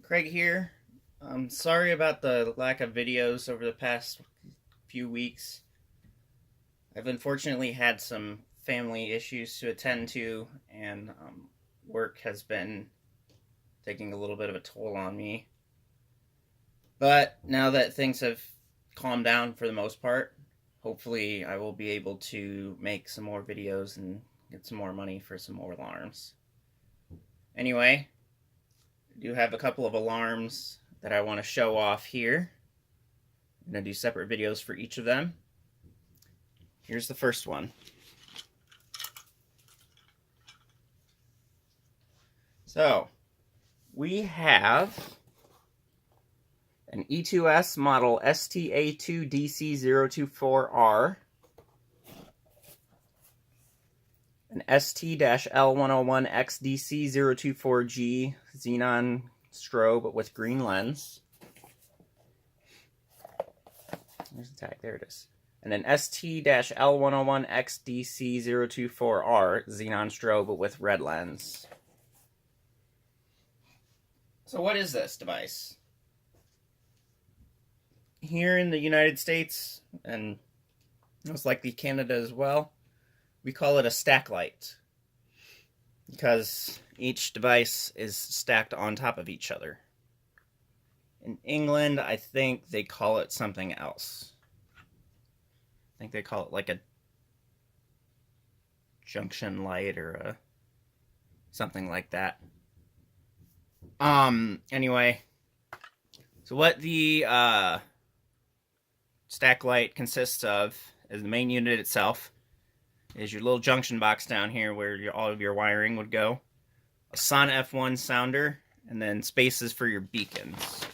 Craig here. Sorry about the lack of videos over the past few weeks. I've unfortunately had some family issues to attend to, and work has been taking a little bit of a toll on me. But now that things have calmed down for the most part, hopefully I will be able to make some more videos and get some more money for some more alarms. Anyway, I do have a couple of alarms that I want to show off here. I'm going to do separate videos for each of them. Here's the first one. So, we have an E2S model STA2 DC024R, an ST-L101XDC024G xenon strobe with green lens. There's the tag, there it is. And an ST-L101XDC024R xenon strobe with red lens. So what is this device? Here in the United States, and most likely Canada as well, we call it a stacklight, because each device is stacked on top of each other. In England, I think they call it something else. I think they call it like a junction light or something like that. Anyway, so what the stack light consists of is the main unit itself, is your little junction box down here where all of your wiring would go, a Son F1 sounder, and then spaces for your beacons,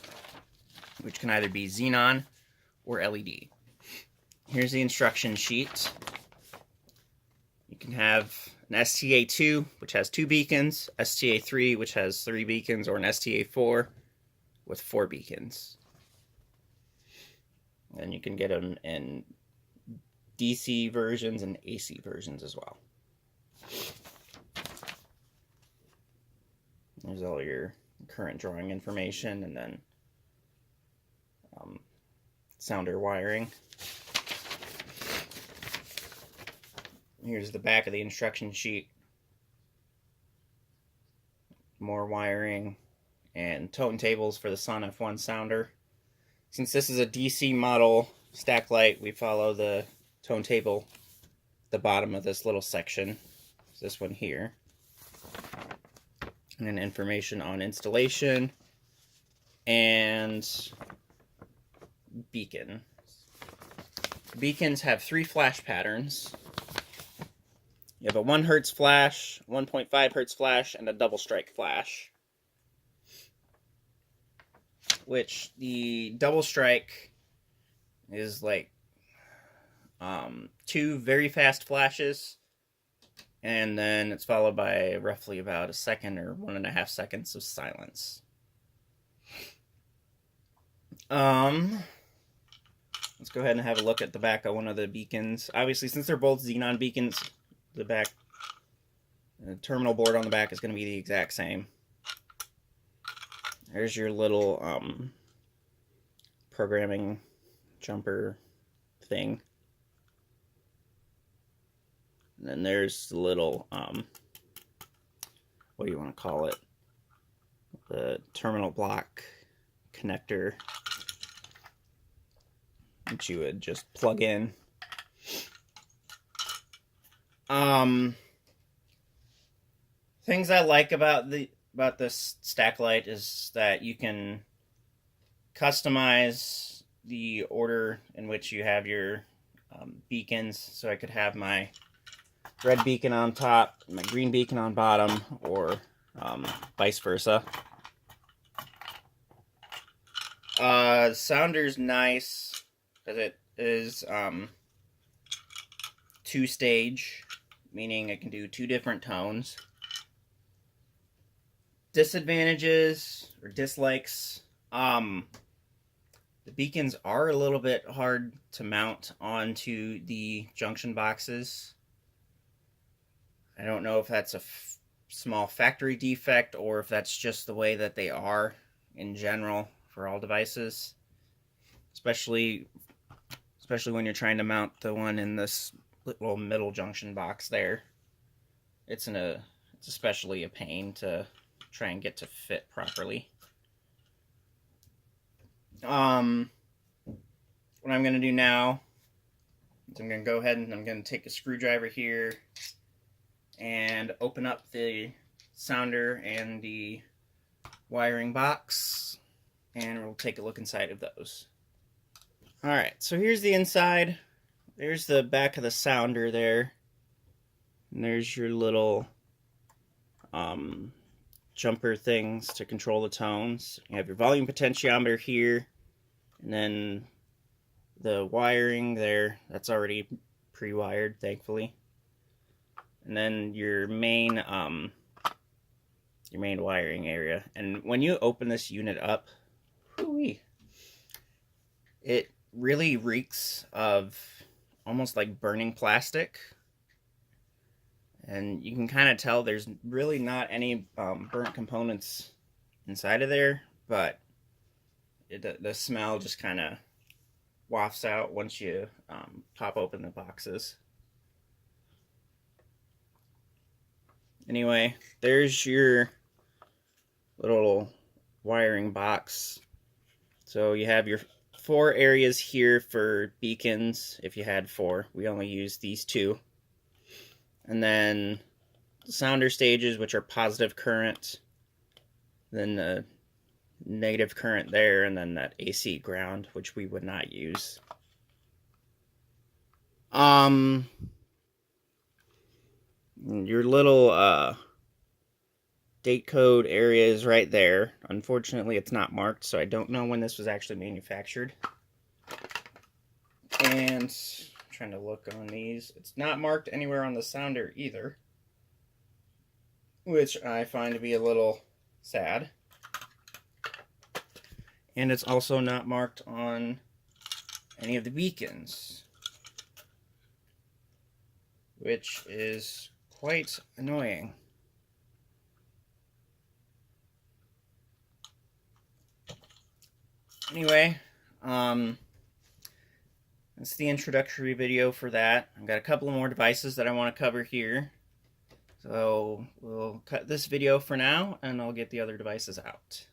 which can either be xenon or LED. Here's the instruction sheet. You can have an STA2, which has 2 beacons, STA3, which has 3 beacons, or an STA4 with 4 beacons. And you can get them in DC versions and AC versions as well. There's all your current drawing information, and then sounder wiring. Here's the back of the instruction sheet. More wiring and tone tables for the Son F1 sounder. Since this is a DC model stack light, we follow the tone table at the bottom of this little section. It's this one here. And then information on installation and beacon. Beacons have 3 flash patterns. You have a 1 Hz flash, 1.5 Hz flash, and a double strike flash. Which the double strike is like 2 very fast flashes, and then it's followed by roughly about a second or 1.5 seconds of silence. Let's go ahead and have a look at the back of one of the beacons. Obviously, since they're both xenon beacons, the terminal board on the back is going to be the exact same. There's your little programming jumper thing. And then there's the little, what do you want to call it? The terminal block connector, which you would just plug in. Things I like about this stack light is that you can customize the order in which you have your beacons. So I could have my red beacon on top, my green beacon on bottom, or vice versa. Sounder's nice because it is 2-stage, meaning it can do 2 different tones. Disadvantages or dislikes, the beacons are a little bit hard to mount onto the junction boxes. I don't know if that's a small factory defect or if that's just the way that they are in general for all devices, especially when you're trying to mount the one in this little middle junction box there. It's especially a pain to try and get to fit properly. What I'm going to do now is I'm going to go ahead and I'm going to take a screwdriver here and open up the sounder and the wiring box, and we'll take a look inside of those. Alright, so here's the inside. There's the back of the sounder there. And there's your little jumper things to control the tones. You have your volume potentiometer here, and then the wiring there, that's already pre-wired, thankfully. And then your main wiring area. And when you open this unit up, whoo-wee, it really reeks of almost like burning plastic. And you can kind of tell there's really not any burnt components inside of there, but the smell just kind of wafts out once you pop open the boxes. Anyway, there's your little wiring box. So you have your 4 areas here for beacons. If you had 4, we only use these 2. And then the sounder stages, which are positive current, then the negative current there, and then that AC ground, which we would not use. Your little date code area is right there. Unfortunately, it's not marked, so I don't know when this was actually manufactured. And trying to look on these, it's not marked anywhere on the sounder either, which I find to be a little sad. And it's also not marked on any of the beacons, which is quite annoying. Anyway, that's the introductory video for that. I've got a couple of more devices that I want to cover here. So we'll cut this video for now, and I'll get the other devices out.